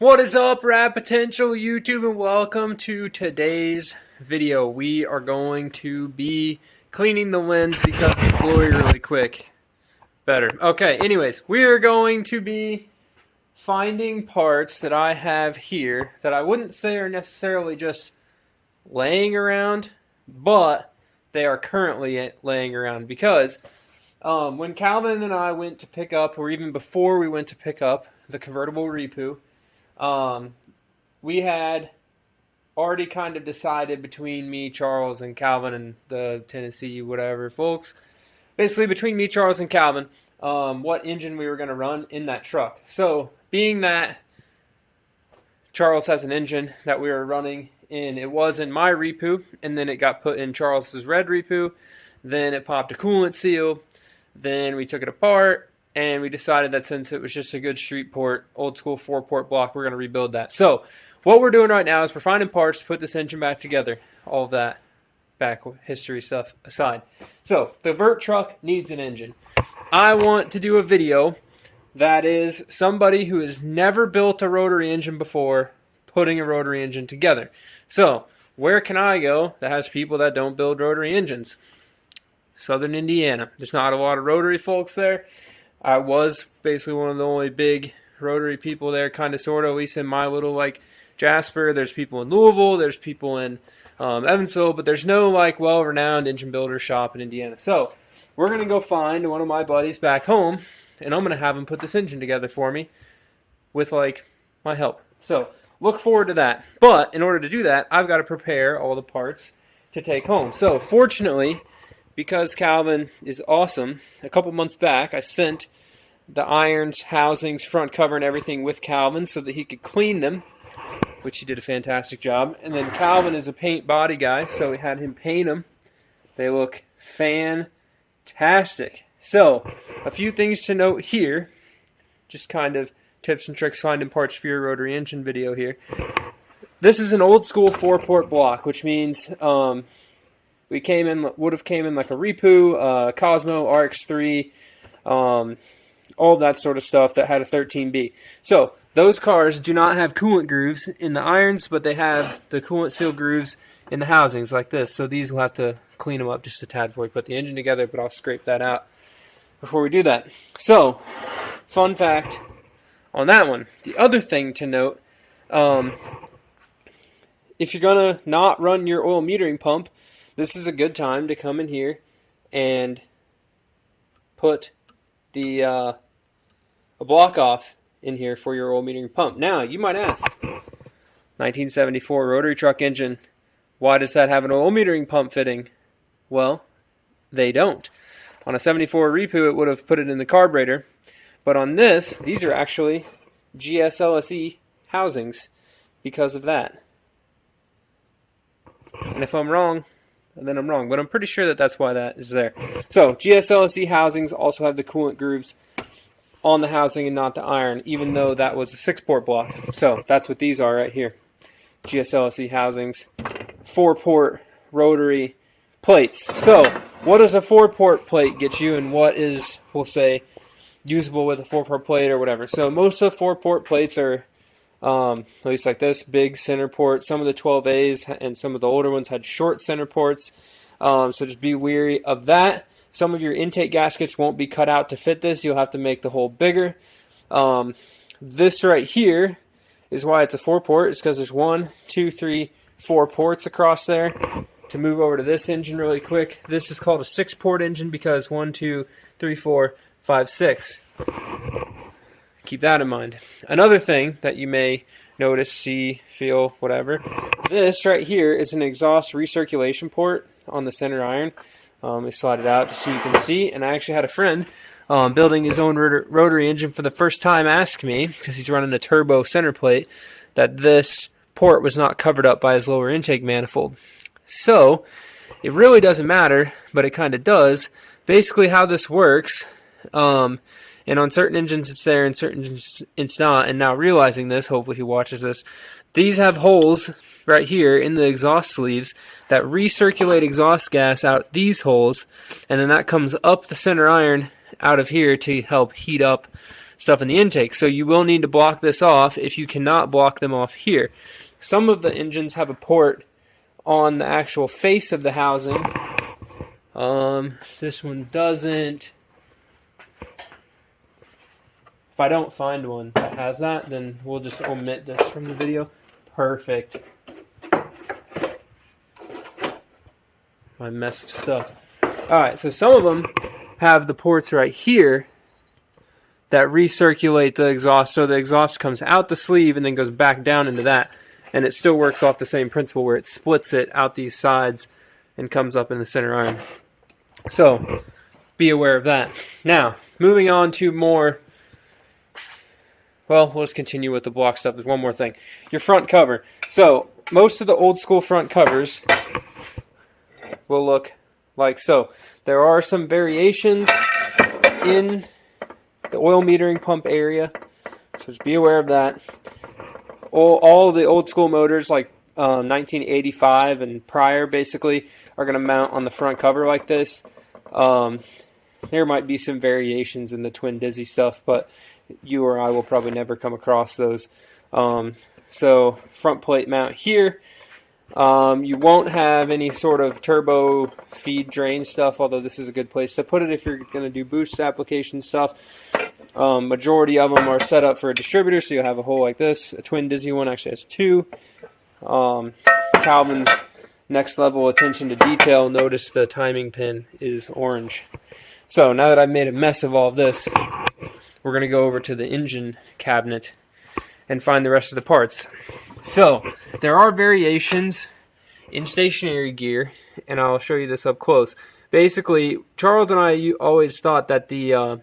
What is up, Rap Potential YouTube, and welcome to today's video. We are going to be cleaning the lens because it's blurry really quick. Better. Okay, anyways, we are going to be finding parts that I have here that I wouldn't say are necessarily just laying around, but they are currently laying around because when Calvin and I went to pick up, or even before we went to pick up the Convertible REPU, we had already kind of decided between me, Charles, and Calvin and the Tennessee whatever folks, basically between me, Charles, and Calvin, what engine we were going to run in that truck. So being that Charles has an engine that we were running in, it was in my REPU, and then it got put in Charles's red REPU, then it popped a coolant seal, then we took it apart, and we decided that since it was just a good street port, old school 4-port block, we're going to rebuild that. So what we're doing right now is we're finding parts to put this engine back together. All of that back history stuff aside. So the Vert truck needs an engine. I want to do a video that is somebody who has never built a rotary engine before putting a rotary engine together. So where can I go that has people that don't build rotary engines? Southern Indiana. There's not a lot of rotary folks there. I was basically one of the only big rotary people there, kind of, sort of, at least in my little, like, Jasper. There's people in Louisville, there's people in Evansville, but there's no, like, well-renowned engine builder shop in Indiana. So we're going to go find one of my buddies back home, and I'm going to have him put this engine together for me with, like, my help. So look forward to that. But in order to do that, I've got to prepare all the parts to take home. So fortunately, because Calvin is awesome, a couple months back I sent the irons, housings, front cover, and everything with Calvin so that he could clean them, which he did a fantastic job. And then Calvin is a paint body guy, so we had him paint them. They look fantastic. So a few things to note here, just kind of tips and tricks finding parts for your rotary engine video here. This is an old school 4-port block, which means would have came in like a REPU, Cosmo, RX3, all that sort of stuff that had a 13B. So those cars do not have coolant grooves in the irons, but they have the coolant seal grooves in the housings like this. So these will have to clean them up just a tad before we put the engine together, but I'll scrape that out before we do that. So, fun fact on that one. The other thing to note, if you're going to not run your oil metering pump, this is a good time to come in here and put the a block off in here for your oil metering pump. Now, you might ask, 1974 rotary truck engine, why does that have an oil metering pump fitting? Well, they don't. On a 74 REPU, it would have put it in the carburetor, but on this, these are actually GSLSE housings because of that. And if I'm wrong, then I'm wrong, but I'm pretty sure that that's why that is there. So GSLSE housings also have the coolant grooves on the housing and not the iron, even though that was a 6-port block. So that's what these are right here. GSLSE housings, 4-port rotary plates. So what does a 4-port plate get you, and what is, we'll say, usable with a 4-port plate or whatever? So most of the 4-port plates are at least like this, big center port. Some of the 12As and some of the older ones had short center ports, so just be wary of that. Some of your intake gaskets won't be cut out to fit this. You'll have to make the hole bigger. This right here is why it's a 4-port. It's because there's 1, 2, 3, 4 ports across there. To move over to this engine really quick, this is called a 6-port engine because 1, 2, 3, 4, 5, 6. Keep that in mind. Another thing that you may notice, see, feel, whatever, this right here is an exhaust recirculation port on the center iron. I slide it out just so you can see, and I actually had a friend building his own rotary engine for the first time ask me, because he's running a turbo center plate, that this port was not covered up by his lower intake manifold. So it really doesn't matter, but it kind of does. Basically how this works, and on certain engines it's there and certain engines it's not, and now realizing this, hopefully he watches this, these have holes right here in the exhaust sleeves that recirculate exhaust gas out these holes, and then that comes up the center iron out of here to help heat up stuff in the intake. So you will need to block this off if you cannot block them off here. Some of the engines have a port on the actual face of the housing. This one doesn't. If I don't find one that has that, then we'll just omit this from the video. Perfect. My mess of stuff. Alright, so some of them have the ports right here that recirculate the exhaust, so the exhaust comes out the sleeve and then goes back down into that. And it still works off the same principle where it splits it out these sides and comes up in the center iron. So, be aware of that. Now, moving on to more, well, we'll just continue with the block stuff. There's one more thing. Your front cover. So, most of the old school front covers will look like so. There are some variations in the oil metering pump area, so just be aware of that. All the old school motors, like 1985 and prior, basically are going to mount on the front cover like this. There might be some variations in the twin dizzy stuff, but you or I will probably never come across those. So front plate mount here. You won't have any sort of turbo feed drain stuff, although this is a good place to put it if you're going to do boost application stuff. Majority of them are set up for a distributor, so you'll have a hole like this. A twin dizzy one actually has two. Calvin's next level attention to detail, notice the timing pin is orange. So now that I've made a mess of all of this, we're going to go over to the engine cabinet and find the rest of the parts. So there are variations in stationary gear, and I'll show you this up close. Basically, Charles and I always thought that the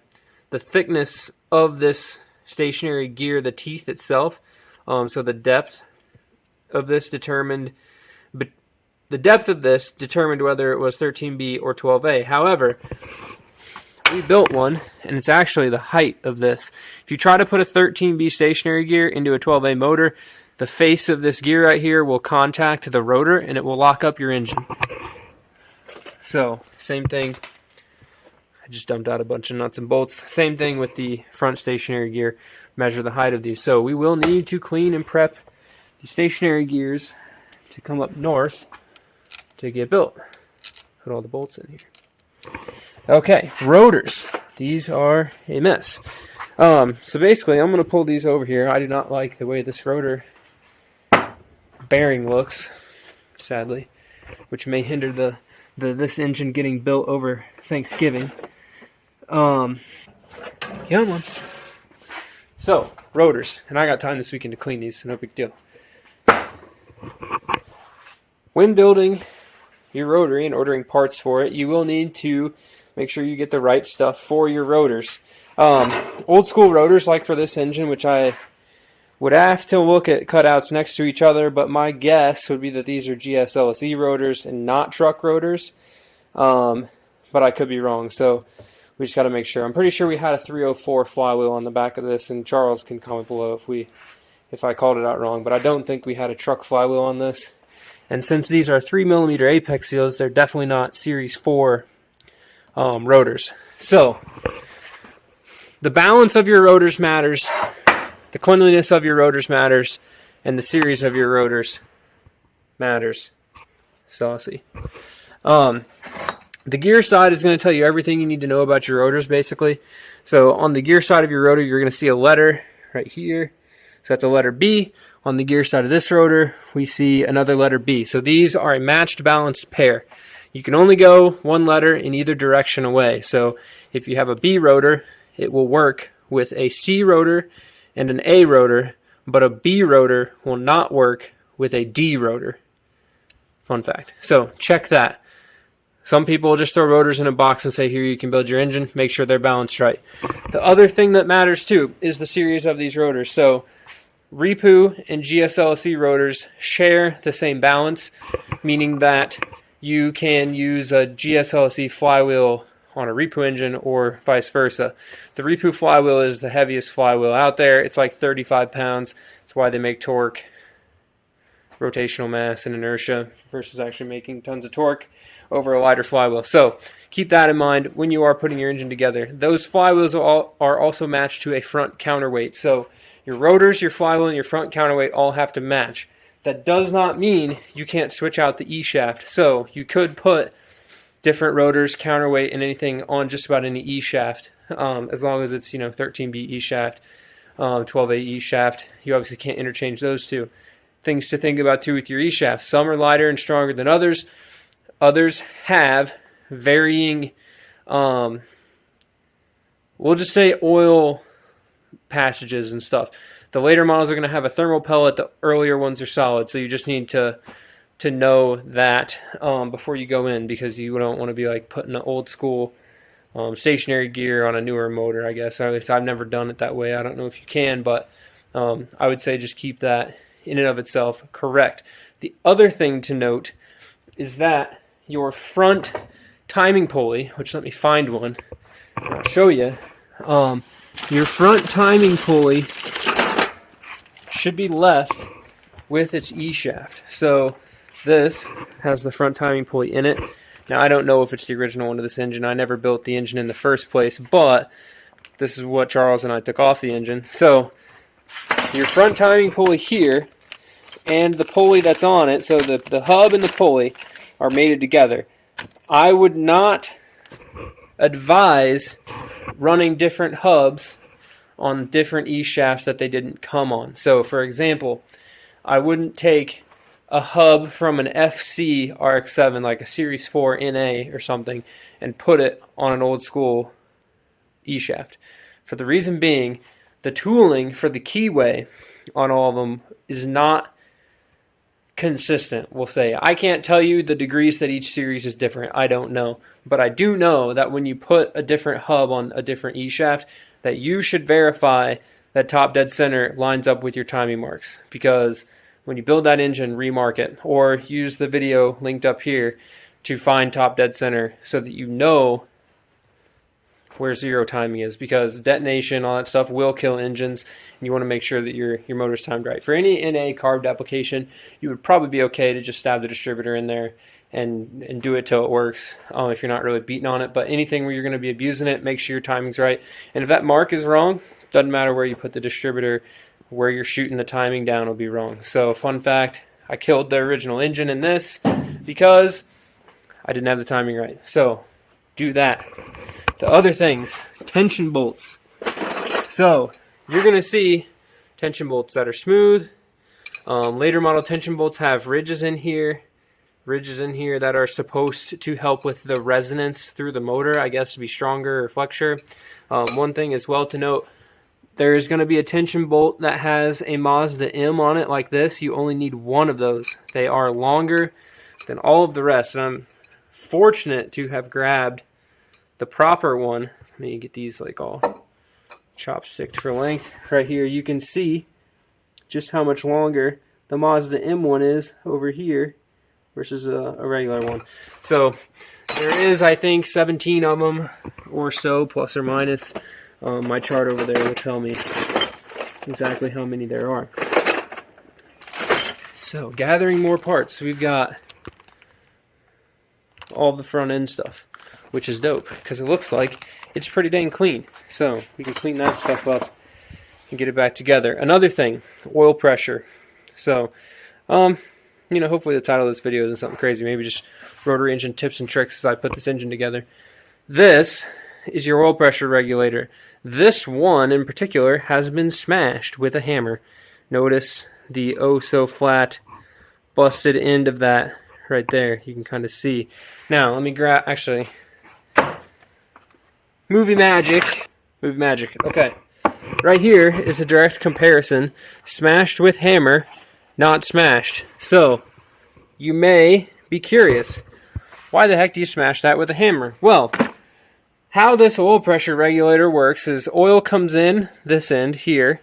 thickness of this stationary gear, the teeth itself, so the depth of this determined whether it was 13B or 12A. However, we built one, and it's actually the height of this. If you try to put a 13B stationary gear into a 12A motor, the face of this gear right here will contact the rotor, and it will lock up your engine. So, same thing. I just dumped out a bunch of nuts and bolts. Same thing with the front stationary gear. Measure the height of these. So we will need to clean and prep the stationary gears to come up north to get built. Put all the bolts in here. Okay, rotors. These are a mess. So basically, I'm going to pull these over here. I do not like the way this rotor bearing looks, sadly, which may hinder this engine getting built over Thanksgiving. Come on. So, rotors. And I got time this weekend to clean these, so no big deal. When building your rotary and ordering parts for it, you will need to make sure you get the right stuff for your rotors. Old school rotors, like for this engine, which I would have to look at cutouts next to each other, but my guess would be that these are GSLSE rotors and not truck rotors. But I could be wrong, so we just got to make sure. I'm pretty sure we had a 304 flywheel on the back of this, and Charles can comment below if I called it out wrong, but I don't think we had a truck flywheel on this. And since these are 3mm apex seals, they're definitely not Series 4 rotors. So, the balance of your rotors matters, the cleanliness of your rotors matters, and the series of your rotors matters. Saucy. The gear side is going to tell you everything you need to know about your rotors, basically. So on the gear side of your rotor, you're going to see a letter right here. So that's a letter B. On the gear side of this rotor, we see another letter B. So these are a matched, balanced pair. You can only go one letter in either direction away. So if you have a B rotor, it will work with a C rotor and an A rotor, but a B rotor will not work with a D rotor. Fun fact. So check that. Some people just throw rotors in a box and say, here, you can build your engine. Make sure they're balanced right. The other thing that matters, too, is the series of these rotors. So REPU and GSLSE rotors share the same balance, meaning that you can use a GSLSE flywheel on a REPU engine or vice versa. The REPU flywheel is the heaviest flywheel out there. It's like 35 pounds. That's why they make torque rotational mass and inertia versus actually making tons of torque over a lighter flywheel. So keep that in mind when you are putting your engine together. Those flywheels are also matched to a front counterweight. So your rotors, your flywheel, and your front counterweight all have to match. That does not mean you can't switch out the E-shaft. So you could put different rotors, counterweight, and anything on just about any E-shaft, as long as it's 13B E-shaft, 12A E-shaft. You obviously can't interchange those two. Things to think about too with your E-shaft. Some are lighter and stronger than others. Others have varying, we'll just say oil passages and stuff. The later models are going to have a thermal pellet. The earlier ones are solid. So you just need to know that before you go in, because you don't want to be like putting an old school stationary gear on a newer motor, I guess. At least I've never done it that way. I don't know if you can, but I would say just keep that in and of itself correct. The other thing to note is that your front timing pulley, which let me find one, I'll show you. Your front timing pulley should be left with its E-shaft. So this has the front timing pulley in it. Now I don't know if it's the original one of this engine. I never built the engine in the first place, but this is what Charles and I took off the engine. So your front timing pulley here and the pulley that's on it, so the hub and the pulley are mated together. I would not advise running different hubs on different E-shafts that they didn't come on. So for example, I wouldn't take a hub from an FC RX-7, like a Series 4 NA or something, and put it on an old school E-shaft. For the reason being, the tooling for the keyway on all of them is not consistent, we'll say. I can't tell you the degrees that each series is different. I don't know. But I do know that when you put a different hub on a different E-shaft, that you should verify that top dead center lines up with your timing marks. Because when you build that engine, remark it, or use the video linked up here to find top dead center so that you know where zero timing is, because detonation, all that stuff will kill engines, and you want to make sure that your motor's timed right. For any NA carved application, you would probably be okay to just stab the distributor in there and do it till it works, if you're not really beating on it. But anything where you're going to be abusing it, make sure your timing's right. And if that mark is wrong, doesn't matter where you put the distributor, where you're shooting the timing down will be wrong. So fun fact, I killed the original engine in this because I didn't have the timing right. So do that. The other things, tension bolts. So you're going to see tension bolts that are smooth. Later model tension bolts have ridges in here that are supposed to help with the resonance through the motor, I guess, to be stronger or flexure. One thing as well to note, there's going to be a tension bolt that has a Mazda M on it like this. You only need one of those. They are longer than all of the rest. And I'm fortunate to have grabbed the proper one. Let me get these like all chopsticked for length. Right here you can see just how much longer the Mazda M1 is over here versus a regular one. So there is, I think, 17 of them or so, plus or minus. My chart over there will tell me exactly how many there are. So, gathering more parts. We've got all the front end stuff, which is dope, because it looks like it's pretty dang clean. So, we can clean that stuff up and get it back together. Another thing, oil pressure. So, hopefully the title of this video isn't something crazy. Maybe just rotary engine tips and tricks as I put this engine together. This is your oil pressure regulator. This one in particular has been smashed with a hammer. Notice the oh so flat busted end of that right there. You can kind of see. Now let me grab, actually, movie magic. Okay, right here is a direct comparison. Smashed with hammer, not smashed. So you may be curious, why the heck do you smash that with a hammer? Well, how this oil pressure regulator works is oil comes in this end here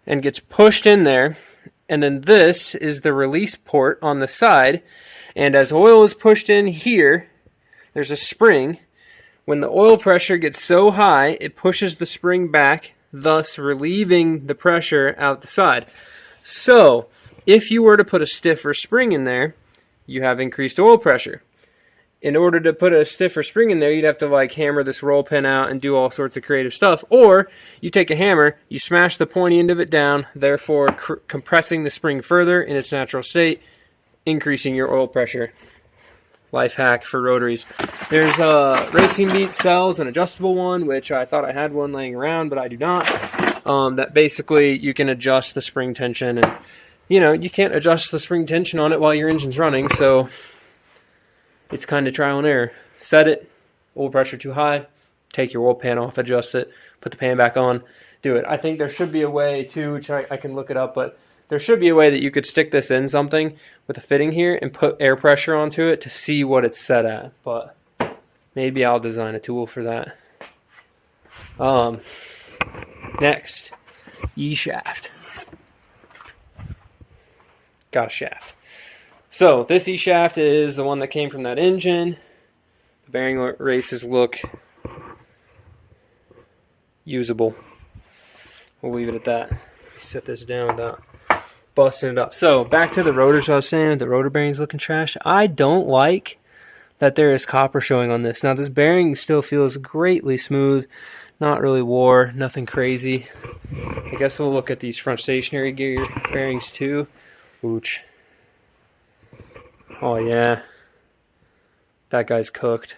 and gets pushed in there, and then this is the release port on the side, and as oil is pushed in here, there's a spring. When the oil pressure gets so high, it pushes the spring back, thus relieving the pressure out the side. So if you were to put a stiffer spring in there, you have increased oil pressure. In order to put a stiffer spring in there, you'd have to like hammer this roll pin out and do all sorts of creative stuff. Or you take a hammer, you smash the pointy end of it down, therefore compressing the spring further in its natural state, increasing your oil pressure. Life hack for rotaries. There's Racing Beat sells an adjustable one, which I thought I had one laying around, but I do not. That basically you can adjust the spring tension, and you can't adjust the spring tension on it while your engine's running, so it's kind of trial and error. Set it, oil pressure too high, take your oil pan off, adjust it, put the pan back on, do it. I think there should be a way too, which I can look it up, but there should be a way that you could stick this in something with a fitting here and put air pressure onto it to see what it's set at. But maybe I'll design a tool for that. Next, E-shaft. Got a shaft. So this E-shaft is the one that came from that engine. The bearing races look usable. We'll leave it at that. Set this down without busting it up. So back to the rotors I was saying, the rotor bearing's looking trash. I don't like that there is copper showing on this. Now this bearing still feels greatly smooth, not really wore, nothing crazy. I guess we'll look at these front stationary gear bearings too. Ooch. Oh yeah, that guy's cooked.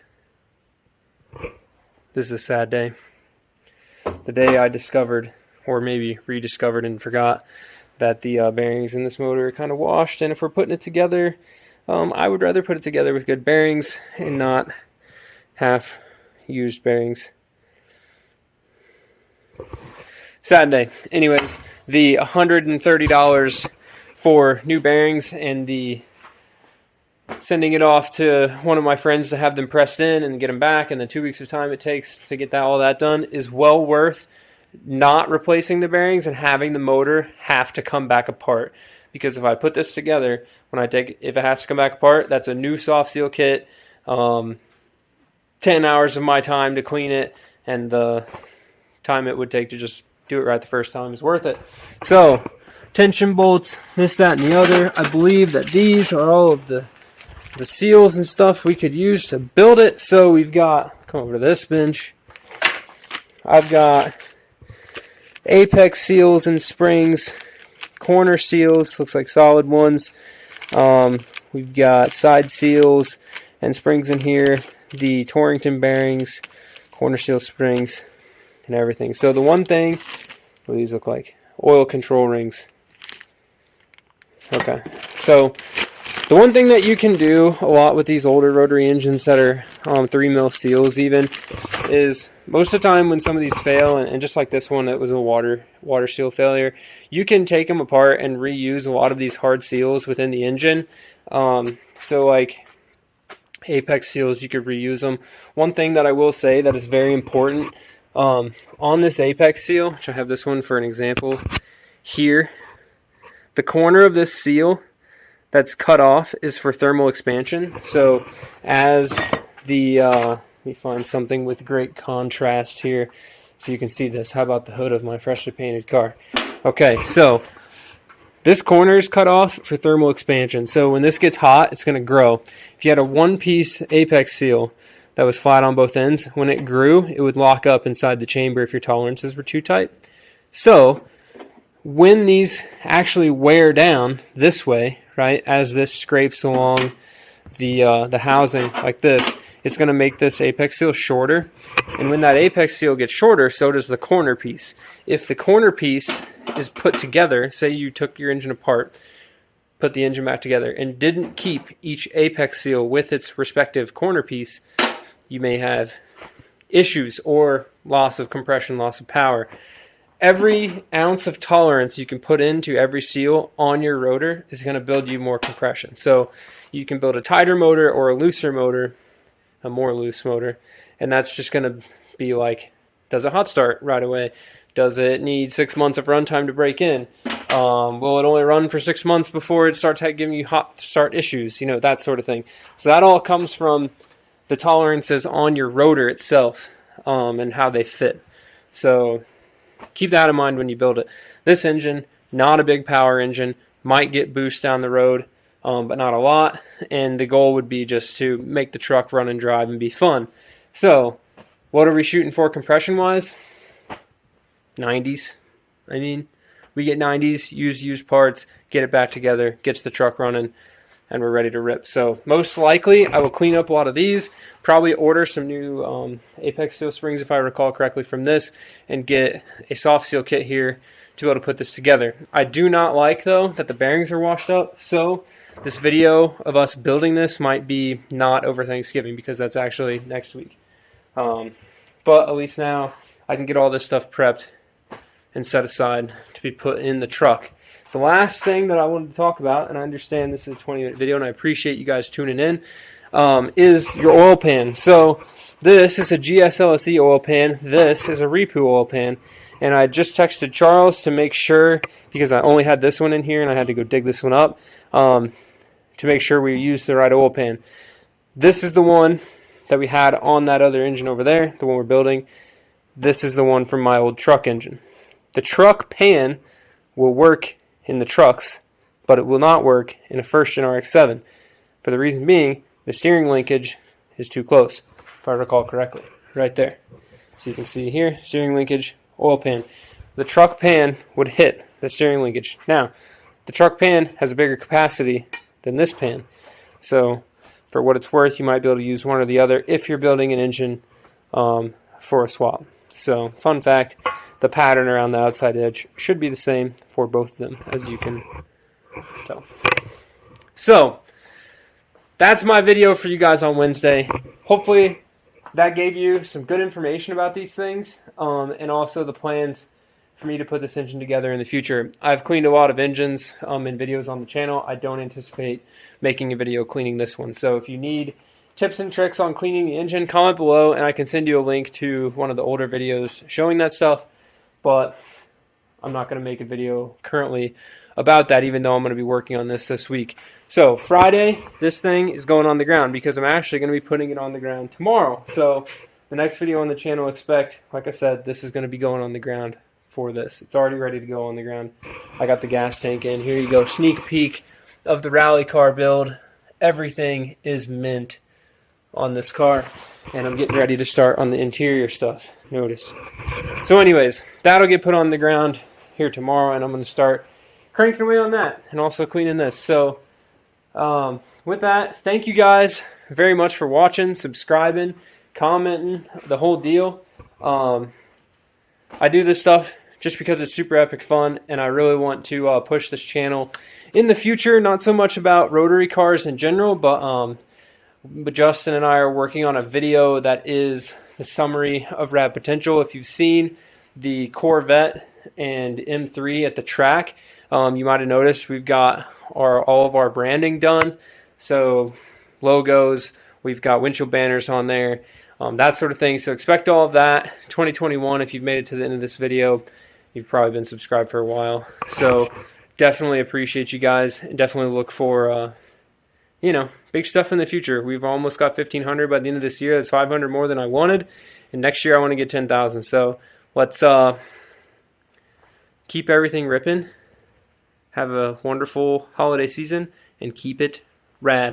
This is a sad day. The day I discovered, or maybe rediscovered and forgot, that the bearings in this motor are kind of washed, and if we're putting it together, I would rather put it together with good bearings and not half-used bearings. Sad day. Anyways, the $130 for new bearings and the sending it off to one of my friends to have them pressed in and get them back, and the 2 weeks of time it takes to get all that done is well worth not replacing the bearings and having the motor have to come back apart. Because if I put this together, if it has to come back apart, that's a new soft seal kit, 10 hours of my time to clean it, and the time it would take to just do it right the first time is worth it. So, tension bolts, this, that, and the other. I believe that these are all of the seals and stuff we could use to build it. So we've got, come over to this bench, I've got apex seals and springs, corner seals, looks like solid ones. We've got side seals and springs in here, the Torrington bearings, corner seal springs, and everything. So the one thing, what do these look like? Oil control rings. Okay, so the one thing that you can do a lot with these older rotary engines that are 3 mil seals even is most of the time when some of these fail, and just like this one, it was a water seal failure, you can take them apart and reuse a lot of these hard seals within the engine. So like apex seals, you could reuse them. One thing that I will say that is very important on this apex seal, which I have this one for an example here, the corner of this seal that's cut off is for thermal expansion. So as the, let me find something with great contrast here so you can see this. How about the hood of my freshly painted car? Okay, so this corner is cut off for thermal expansion. So when this gets hot, it's going to grow. If you had a one-piece apex seal that was flat on both ends, when it grew, it would lock up inside the chamber if your tolerances were too tight. So when these actually wear down this way, right, as this scrapes along the housing like this, it's going to make this apex seal shorter. And when that apex seal gets shorter, so does the corner piece. If the corner piece is put together, say you took your engine apart, put the engine back together, and didn't keep each apex seal with its respective corner piece, you may have issues or loss of compression, loss of power. Every ounce of tolerance you can put into every seal on your rotor is going to build you more compression. So you can build a tighter motor or a looser motor, a more loose motor, and that's just going to be like, does it hot start right away? Does it need 6 months of runtime to break in? Will it only run for 6 months before it starts giving you hot start issues? That sort of thing. So that all comes from the tolerances on your rotor itself, and how they fit. So keep that in mind when you build it. This engine, not a big power engine, Might get boost down the road, but not a lot. And the goal would be just to make the truck run and drive and be fun. So, what are we shooting for compression-wise? 90s. I mean, we get 90s, use used parts, get it back together, gets the truck running, and we're ready to rip. So most likely, I will clean up a lot of these, probably order some new Apex steel springs, if I recall correctly, from this, and get a soft seal kit here to be able to put this together. I do not like, though, that the bearings are washed up, so this video of us building this might be not over Thanksgiving, because that's actually next week. But at least now I can get all this stuff prepped and set aside to be put in the truck. The last thing that I wanted to talk about, and I understand this is a 20-minute video, and I appreciate you guys tuning in, is your oil pan. So this is a GSLSE oil pan. This is a REPU oil pan. And I just texted Charles to make sure, because I only had this one in here and I had to go dig this one up, to make sure we use the right oil pan. This is the one that we had on that other engine over there, the one we're building. This is the one from my old truck engine. The truck pan will work in the trucks, but it will not work in a first-gen RX-7. For the reason being, the steering linkage is too close, if I recall correctly, right there. So you can see here, steering linkage, oil pan. The truck pan would hit the steering linkage. Now, the truck pan has a bigger capacity than this pan. So, for what it's worth, you might be able to use one or the other if you're building an engine for a swap. So, fun fact, the pattern around the outside edge should be the same for both of them, as you can tell. So, that's my video for you guys on Wednesday. Hopefully, that gave you some good information about these things, and also the plans for me to put this engine together in the future. I've cleaned a lot of engines in videos on the channel. I don't anticipate making a video cleaning this one. So if you need tips and tricks on cleaning the engine, comment below, and I can send you a link to one of the older videos showing that stuff. But I'm not going to make a video currently about that, even though I'm going to be working on this week. So Friday, this thing is going on the ground, because I'm actually going to be putting it on the ground tomorrow. So the next video on the channel, expect, like I said, this is going to be going on the ground for this. It's already ready to go on the ground. I got the gas tank in. Here you go. Sneak peek of the rally car build. Everything is mint on this car, and I'm getting ready to start on the interior stuff. Notice. So anyways, that'll get put on the ground here tomorrow, and I'm going to start cranking away on that and also cleaning this. So with that, thank you guys very much for watching, subscribing, commenting, the whole deal. I do this stuff just because it's super epic fun, and I really want to push this channel in the future. Not so much about rotary cars in general, but Justin and I are working on a video that is the summary of Rad Potential. If you've seen the Corvette and M3 at the track, you might have noticed we've got all of our branding done. So logos, we've got windshield banners on there, that sort of thing. So expect all of that. 2021, if you've made it to the end of this video, you've probably been subscribed for a while. So definitely appreciate you guys, and definitely look for, big stuff in the future. We've almost got 1,500 by the end of this year. That's 500 more than I wanted. And next year I want to get 10,000. So let's keep everything ripping. Have a wonderful holiday season, and keep it rad.